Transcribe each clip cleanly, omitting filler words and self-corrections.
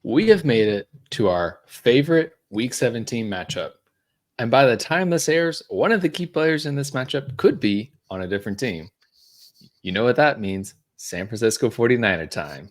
We have made it to our favorite Week 17 matchup. And by the time this airs, one of the key players in this matchup could be on a different team. You know what that means? San Francisco 49er time.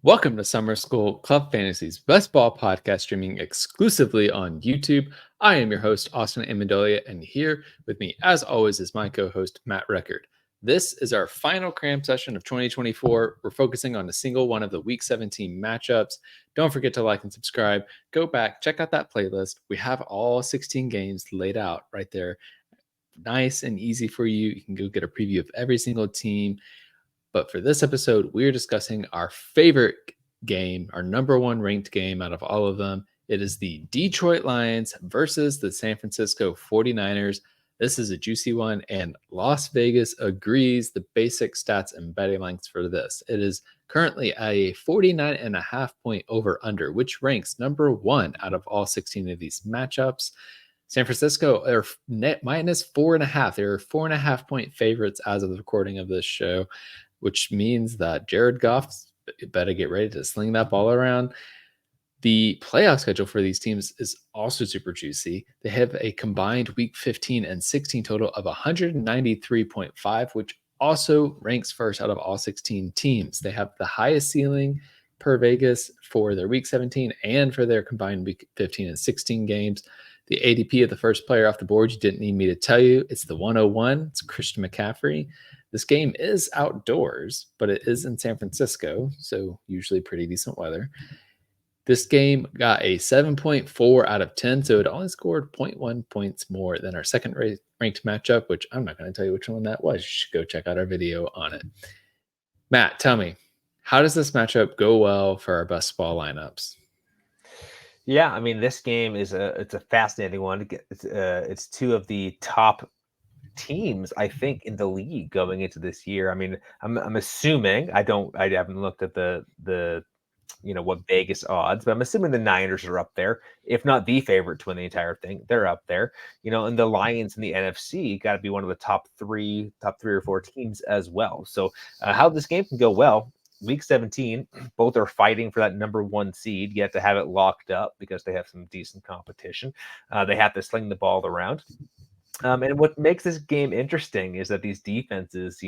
Welcome to Summer School Club Fantasy's best ball podcast, streaming exclusively on YouTube. I am your host, Austin Amandolia, and here with me, as always, is my co-host, Matt Record. This is our final CRAM session of 2024. We're focusing on a single one of the Week 17 matchups. Don't forget to like and subscribe. Go back, check out that playlist. We have all 16 games laid out right there. Nice and easy for you. You can go get a preview of every single team. But for this episode, we're discussing our favorite game, our number one ranked game out of all of them. It is the Detroit Lions versus the San Francisco 49ers. This is a juicy one, and Las Vegas agrees the basic stats and betting lengths for this. It is currently a 49.5 point over under, which ranks number one out of all 16 of these matchups. San Francisco are net minus 4.5. They're 4.5 point favorites as of the recording of this show, which means that Jared Goff better get ready to sling that ball around. The playoff schedule for these teams is also super juicy. They have a combined week 15 and 16 total of 193.5, which also ranks first out of all 16 teams. They have the highest ceiling per Vegas for their week 17 and for their combined week 15 and 16 games. The ADP of the first player off the board, you didn't need me to tell you. It's the 101. It's Christian McCaffrey. This game is outdoors, but it is in San Francisco, so usually pretty decent weather. This game got a 7.4 out of 10, so it only scored 0.1 points more than our second ranked matchup, which I'm not going to tell you which one that was. You should go check out our video on it. Matt, tell me, how does this matchup go well for our best ball lineups? Yeah, I mean, this game is it's a fascinating one. It's two of the top teams, I think, in the league going into this year. I mean, I'm assuming I haven't looked at the what Vegas odds, but I'm assuming the Niners are up there, if not the favorite to win the entire thing. They're up there, and the Lions in the NFC got to be one of the top three or four teams as well. So how this game can go well. Week 17, both are fighting for that number one seed. You have to have it locked up because they have some decent competition. They have to sling the ball around. And what makes this game interesting is that these defenses,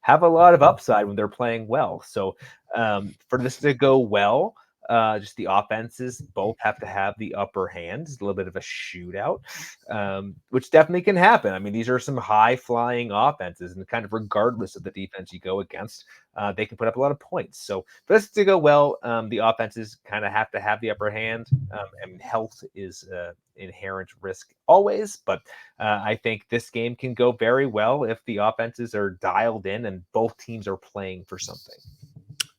have a lot of upside when they're playing well. So for this to go well, just the offenses both have to have the upper hand. It's a little bit of a shootout, which definitely can happen. I mean, these are some high-flying offenses, and kind of regardless of the defense you go against, they can put up a lot of points. So for this to go well, the offenses kind of have to have the upper hand. And health is inherent risk always, but I think this game can go very well if the offenses are dialed in and both teams are playing for something.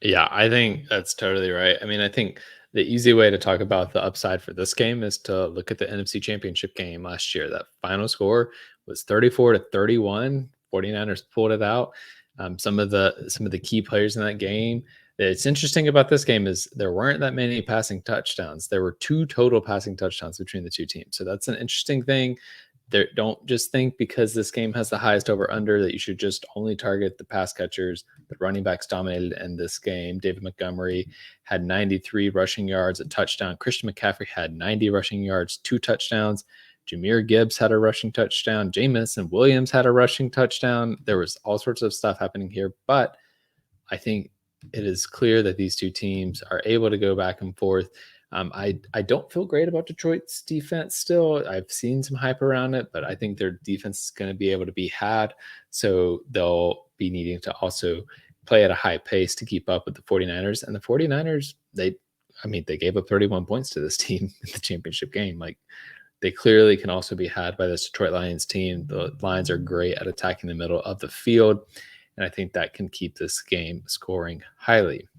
Yeah, I think that's totally right. I mean, I think the easy way to talk about the upside for this game is to look at the NFC Championship game last year. That final score was 34-31. 49ers pulled it out. Some of the key players in that game. It's interesting about this game is there weren't that many passing touchdowns. There were 2 total passing touchdowns between the two teams. So that's an interesting thing. Don't just think because this game has the highest over under that you should just only target the pass catchers. The running backs dominated in this game. David Montgomery had 93 rushing yards, a touchdown. Christian McCaffrey had 90 rushing yards, 2 touchdowns. Jahmyr Gibbs had a rushing touchdown. Jamison Williams had a rushing touchdown. There was all sorts of stuff happening here, but I think it is clear that these two teams are able to go back and forth. I don't feel great about Detroit's defense still. I've seen some hype around it, but I think their defense is going to be able to be had. So they'll be needing to also play at a high pace to keep up with the 49ers. And the 49ers, they gave up 31 points to this team in the championship game. Like, they clearly can also be had by this Detroit Lions team. The Lions are great at attacking the middle of the field, and I think that can keep this game scoring highly.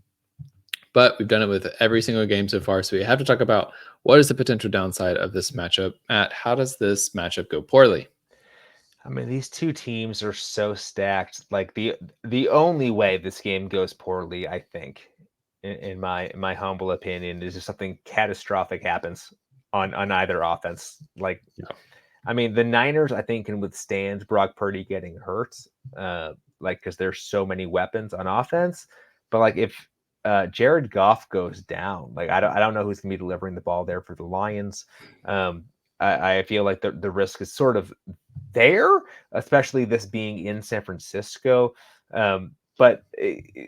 But we've done it with every single game so far, so we have to talk about what is the potential downside of this matchup. Matt, how does this matchup go poorly? I mean, these two teams are so stacked. Like the only way this game goes poorly, I think, in my humble opinion, is if something catastrophic happens on either offense. Like, I mean, the Niners, I think, can withstand Brock Purdy getting hurt, because there's so many weapons on offense. But like if Jared Goff goes down, like I don't know who's gonna be delivering the ball there for the Lions. I feel like the risk is sort of there, especially this being in San Francisco. But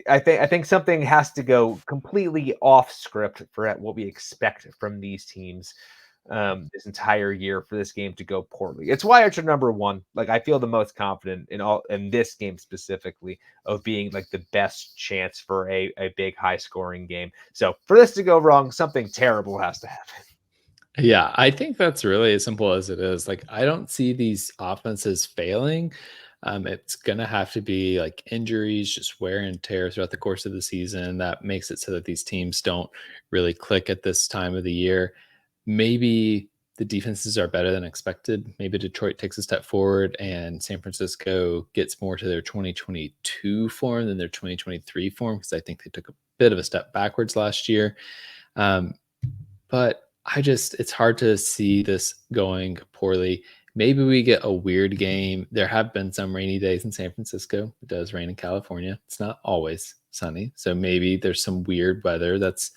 I think something has to go completely off script for what we expect from these teams this entire year for this game to go poorly. It's why it's your number one. Like I feel the most confident in this game specifically of being like the best chance for a big high scoring game. So for this to go wrong, something terrible has to happen. Yeah, I think that's really as simple as it is. Like, I don't see these offenses failing. It's going to have to be like injuries, just wear and tear throughout the course of the season that makes it so that these teams don't really click at this time of the year. Maybe the defenses are better than expected. Maybe Detroit takes a step forward and San Francisco gets more to their 2022 form than their 2023 form because I think they took a bit of a step backwards last year. But it's hard to see this going poorly. Maybe we get a weird game. There have been some rainy days in San Francisco. It does rain in California. It's not always sunny. So maybe there's some weird weather that's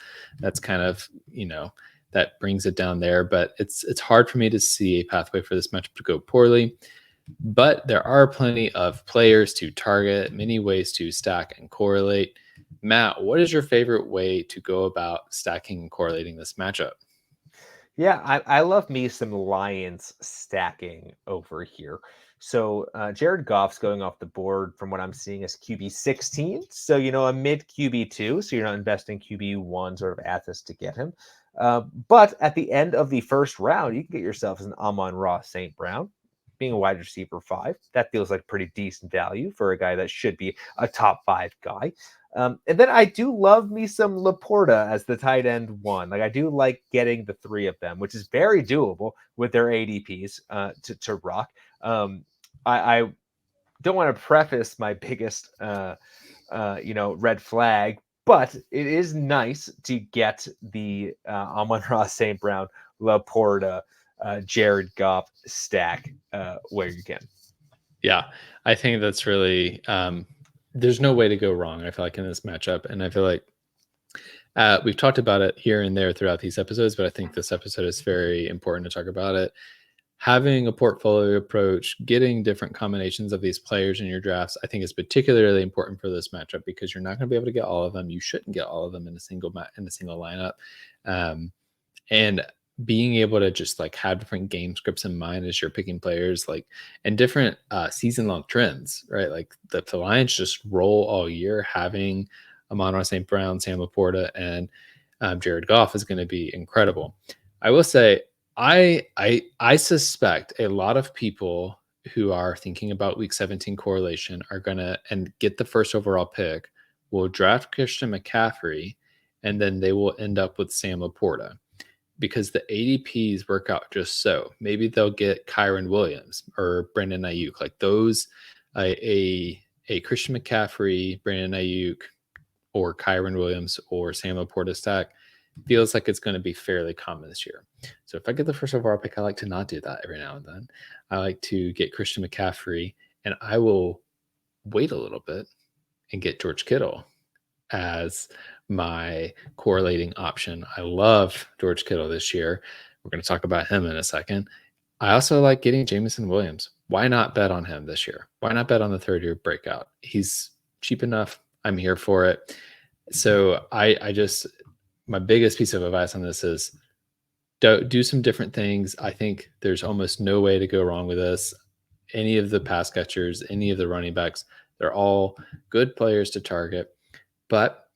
kind of, that brings it down there. But it's hard for me to see a pathway for this matchup to go poorly. But there are plenty of players to target, many ways to stack and correlate. Matt, what is your favorite way to go about stacking and correlating this matchup? Yeah, I love me some Lions stacking over here. So Jared Goff's going off the board from what I'm seeing as QB 16. So, a mid QB 2. So you're not investing QB 1 sort of assets to get him. But at the end of the first round, you can get yourself an Amon-Ra St. Brown. Being a wide receiver 5, that feels like pretty decent value for a guy that should be a top 5 guy. And then I do love me some Laporta as the tight end 1. Like I do like getting the 3 of them, which is very doable with their ADPs to rock. I don't want to preface my biggest red flag, but it is nice to get the Amon-Ra St. Brown, Laporta, Jared Goff stack where you can. Yeah, I think that's really there's no way to go wrong, I feel like, in this matchup. And I feel like we've talked about it here and there throughout these episodes, but I think this episode is very important to talk about it. Having a portfolio approach, getting different combinations of these players in your drafts, I think is particularly important for this matchup because you're not going to be able to get all of them. You shouldn't get all of them in a single lineup. And being able to just like have different game scripts in mind as you're picking players, like, and different season-long trends, right? Like the Lions just roll all year. Having Amon-Ra St. Brown, Sam Laporta, and Jared Goff is going to be incredible. I will say, I suspect a lot of people who are thinking about Week 17 correlation are gonna and get the first overall pick will draft Christian McCaffrey, and then they will end up with Sam Laporta because the ADPs work out just so. Maybe they'll get Kyron Williams or Brandon Ayuk, like those, a Christian McCaffrey, Brandon Ayuk, or Kyron Williams or Sam Laporta stack feels like it's going to be fairly common this year. So if I get the first overall pick, I like to not do that every now and then. I like to get Christian McCaffrey, and I will wait a little bit and get George Kittle as my correlating option. I love George Kittle this year. We're going to talk about him in a second. I also like getting Jameson Williams. Why not bet on him this year? Why not bet on the third year breakout? He's cheap enough. I'm here for it. So my biggest piece of advice on this is do some different things. I think there's almost no way to go wrong with this. Any of the pass catchers, any of the running backs, they're all good players to target. But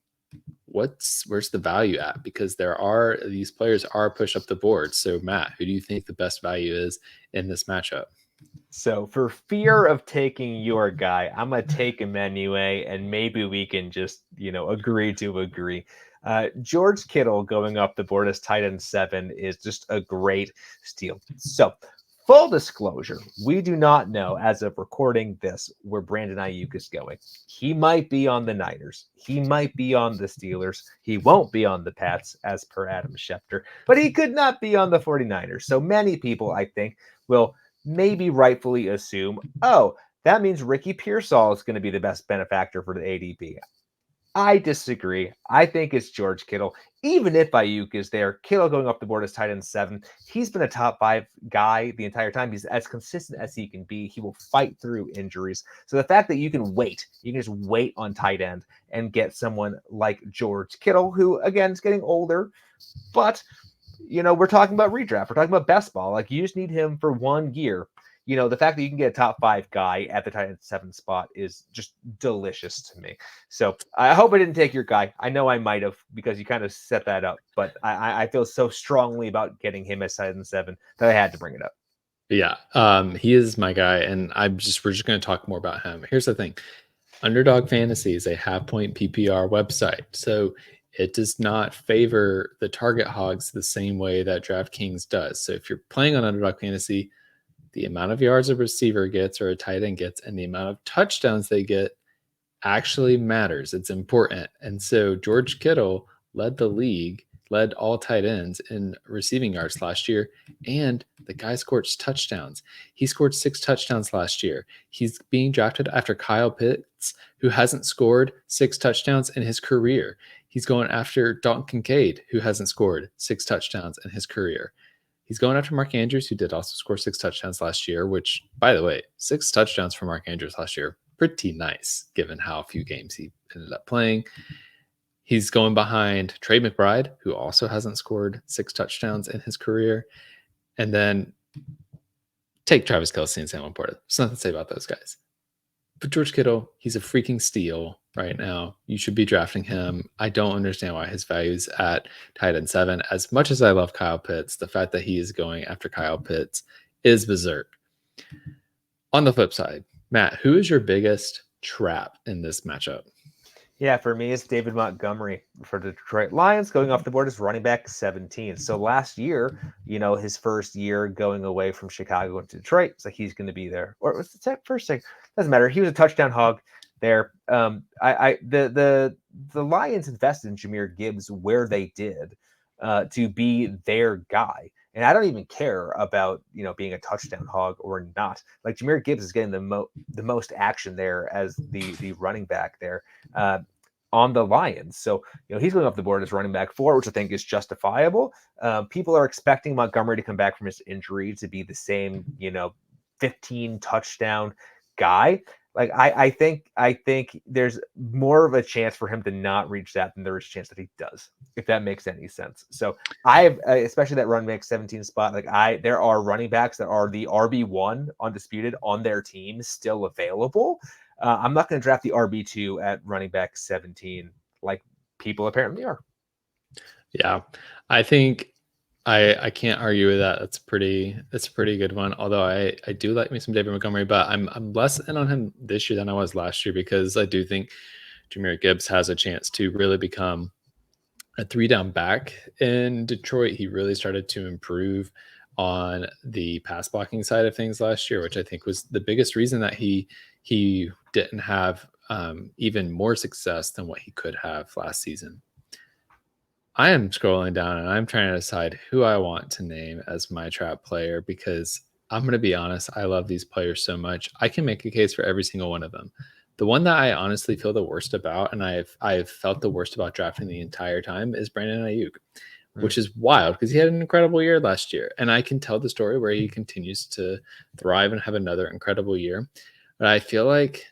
where's the value at? Because these players are pushed up the board. So Matt, who do you think the best value is in this matchup? So for fear of taking your guy, I'm gonna take Emmanuel, and maybe we can just agree to agree. George Kittle going up the board as tight end 7 is just a great steal. So full disclosure, we do not know as of recording this where Brandon Ayuk is going. He might be on the Niners. He might be on the Steelers. He won't be on the Pats as per Adam Schefter, but he could not be on the 49ers. So many people, I think, will maybe rightfully assume, oh, that means Ricky Pearsall is going to be the best benefactor for the ADP. I disagree. I think it's George Kittle. Even if Ayuk is there, Kittle going up the board as tight end 7. He's been a top 5 guy the entire time. He's as consistent as he can be. He will fight through injuries. So the fact that you can just wait on tight end and get someone like George Kittle, who again is getting older, but we're talking about redraft. We're talking about best ball. Like, you just need him for 1 year. The fact that you can get a top 5 guy at the tight end 7 spot is just delicious to me. So I hope I didn't take your guy. I know I might have, because you kind of set that up, but I feel so strongly about getting him as tight end 7 that I had to bring it up. Yeah, he is my guy, and we're just going to talk more about him. Here's the thing. Underdog Fantasy is a half-point PPR website, so it does not favor the target hogs the same way that DraftKings does. So if you're playing on Underdog Fantasy, the amount of yards a receiver gets or a tight end gets and the amount of touchdowns they get actually matters. It's important. And so George Kittle led the league, led all tight ends in receiving yards last year, and the guy scored touchdowns. He scored 6 touchdowns last year. He's being drafted after Kyle Pitts, who hasn't scored 6 touchdowns in his career. He's going after Dalton Kincaid, who hasn't scored 6 touchdowns in his career. He's going after Mark Andrews, who did also score 6 touchdowns last year, which, by the way, 6 touchdowns for Mark Andrews last year, pretty nice given how few games he ended up playing. He's going behind Trey McBride, who also hasn't scored 6 touchdowns in his career. And then take Travis Kelce and Sam Laporta. There's nothing to say about those guys. But George Kittle, he's a freaking steal right now. You should be drafting him. I don't understand why his value's at tight end 7. As much as I love Kyle Pitts, the fact that he is going after Kyle Pitts is berserk. On the flip side, Matt, who is your biggest trap in this matchup? Yeah, for me, it's David Montgomery for the Detroit Lions, going off the board as running back 17. So last year, his first year going away from Chicago into Detroit, so he's going to be there. Or was it that first thing? Doesn't matter. He was a touchdown hog there. The Lions invested in Jahmyr Gibbs where they did to be their guy. And I don't even care about, being a touchdown hog or not. Like, Jahmyr Gibbs is getting the most action there as the running back there on the Lions. So, he's going off the board as running back 4, which I think is justifiable. People are expecting Montgomery to come back from his injury to be the same, 15 touchdown guy. Like, I think there's more of a chance for him to not reach that than there is a chance that he does, if that makes any sense. So I have, especially that running back 17 spot, there are running backs that are the RB1 undisputed on their team still available. I'm not going to draft the RB2 at running back 17 like people apparently are. Yeah, I think I can't argue with that. That's a pretty good one. Although I do like me some David Montgomery, but I'm less in on him this year than I was last year, because I do think Jahmyr Gibbs has a chance to really become a 3-down back in Detroit. He really started to improve on the pass blocking side of things last year, which I think was the biggest reason that he didn't have even more success than what he could have last season. I am scrolling down and I'm trying to decide who I want to name as my trap player, because I'm going to be honest, I love these players so much. I can make a case for every single one of them. The one that I honestly feel the worst about, and I've felt the worst about drafting the entire time, is Brandon Ayuk, which is wild because he had an incredible year last year. And I can tell the story where he continues to thrive and have another incredible year. But I feel like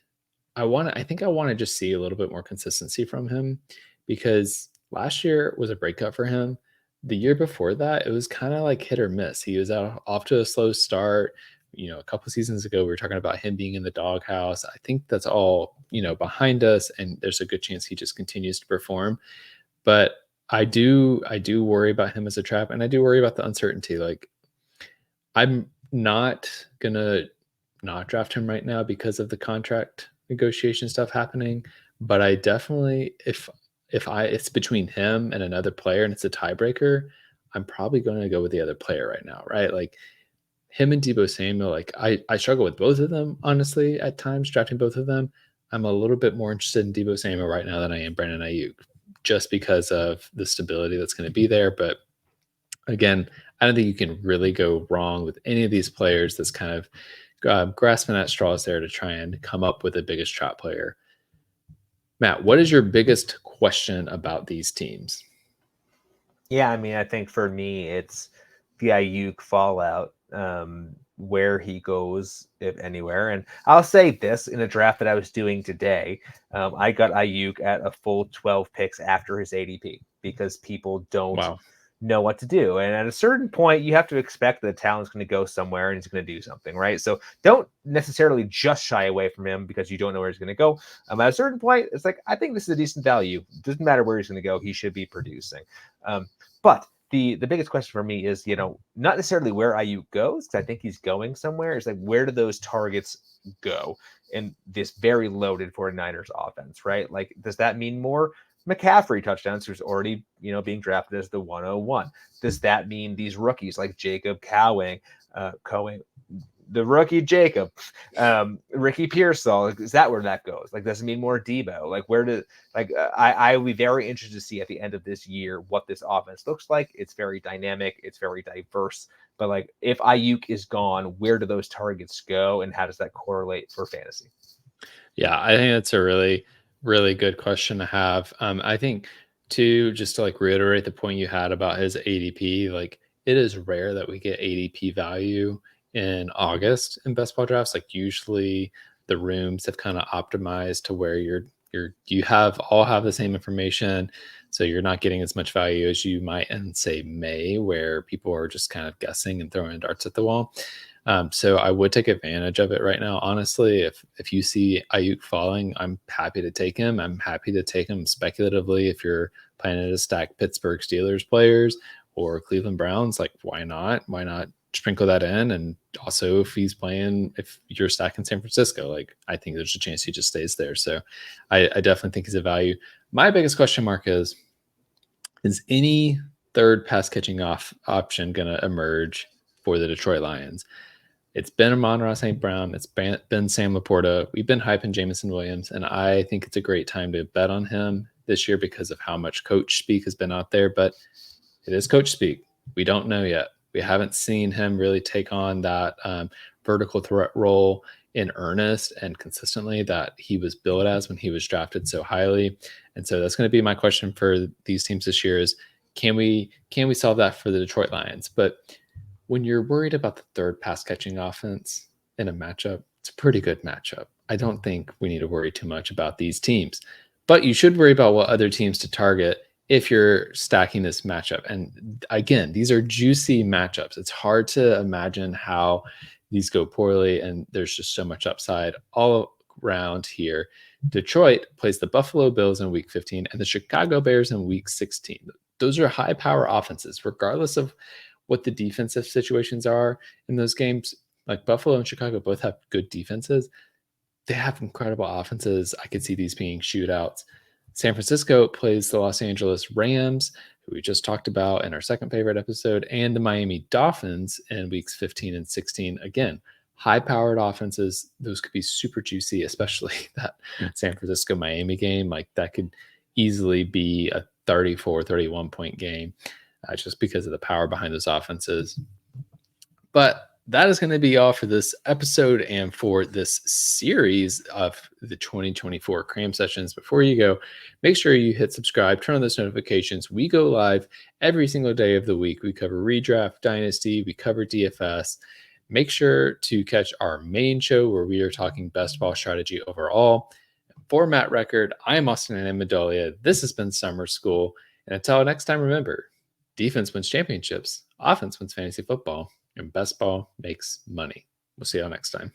I think I want to just see a little bit more consistency from him, because last year was a breakout for him. The year before that, it was kind of like hit or miss. He was off to a slow start. A couple seasons ago, we were talking about him being in the doghouse. I think that's all, behind us, and there's a good chance he just continues to perform. But I do worry about him as a trap, and I do worry about the uncertainty. Like, I'm not gonna not draft him right now because of the contract negotiation stuff happening. But I definitely, if it's between him and another player and it's a tiebreaker, I'm probably going to go with the other player right now, right? Like, him and Deebo Samuel, like I struggle with both of them, honestly, at times, drafting both of them. I'm a little bit more interested in Deebo Samuel right now than I am Brandon Ayuk, just because of the stability that's going to be there. But again, I don't think you can really go wrong with any of these players that's kind of grasping at straws there to try and come up with the biggest trap player. Matt, what is your biggest question about these teams? Yeah, I mean, I think for me, it's the Ayuk fallout, where he goes, if anywhere. And I'll say this, in a draft that I was doing today, I got Ayuk at a full 12 picks after his ADP because people don't Wow. know what to do. And at a certain point, you have to expect that the talent's going to go somewhere and he's going to do something, right? So don't necessarily just shy away from him because you don't know where he's going to go. At a certain point, it's like, I think this is a decent value. Doesn't matter where he's going to go, he should be producing. But the biggest question for me is, not necessarily where Ayuk goes, because I think he's going somewhere. It's like, where do those targets go in this very loaded 49ers offense, right? Like, does that mean more McCaffrey touchdowns, who's already, being drafted as the 101? Does that mean these rookies like Jacob Cowing, the rookie Jacob, Ricky Pearsall? Is that where that goes? Like, does it mean more Debo? Like, where do I will be very interested to see at the end of this year what this offense looks like. It's very dynamic, it's very diverse. But like, if Ayuk is gone, where do those targets go, and how does that correlate for fantasy? Yeah, I think that's a really, really good question to have. I think too, just to like reiterate the point you had about his ADP, like it is rare that we get ADP value in August in best ball drafts. Like usually the rooms have kind of optimized to where you have the same information. So you're not getting as much value as you might in say May, where people are just kind of guessing and throwing darts at the wall. So I would take advantage of it right now. Honestly, if you see Ayuk falling, I'm happy to take him. I'm happy to take him speculatively if you're planning to stack Pittsburgh Steelers players or Cleveland Browns. Like, why not? Why not sprinkle that in? And also, if you're stacking San Francisco, like I think there's a chance he just stays there. So I definitely think he's a value. My biggest question mark is any third pass catching option going to emerge for the Detroit Lions? It's been Amon-Ra St. Brown. It's been Sam Laporta. We've been hyping Jameson Williams, and I think it's a great time to bet on him this year because of how much coach speak has been out there. But it is coach speak. We don't know yet. We haven't seen him really take on that vertical threat role in earnest and consistently that he was billed as when he was drafted so highly. And so that's going to be my question for these teams this year is, can we solve that for the Detroit Lions? But when you're worried about the third pass catching offense in a matchup, it's a pretty good matchup. I don't think we need to worry too much about these teams, but you should worry about what other teams to target if you're stacking this matchup. And again, these are juicy matchups. It's hard to imagine how these go poorly, and there's just so much upside all around here. Detroit plays the Buffalo Bills in week 15 and the Chicago Bears in week 16. Those are high power offenses, regardless of what the defensive situations are in those games. Like Buffalo and Chicago both have good defenses. They have incredible offenses. I could see these being shootouts. San Francisco plays the Los Angeles Rams, who we just talked about in our second favorite episode, and the Miami Dolphins in weeks 15 and 16. Again, high-powered offenses. Those could be super juicy, especially that San Francisco-Miami game. Like that could easily be a 34, 31-point game. Just because of the power behind those offenses. But that is going to be all for this episode and for this series of the 2024 CRAM sessions. Before you go, make sure you hit subscribe, turn on those notifications. We go live every single day of the week. We cover redraft, dynasty, we cover DFS. Make sure to catch our main show where we are talking best ball strategy overall. For Matt Record, I am Austin and Amandolia. This has been Summer School. And until next time, remember, defense wins championships, offense wins fantasy football, and best ball makes money. We'll see y'all next time.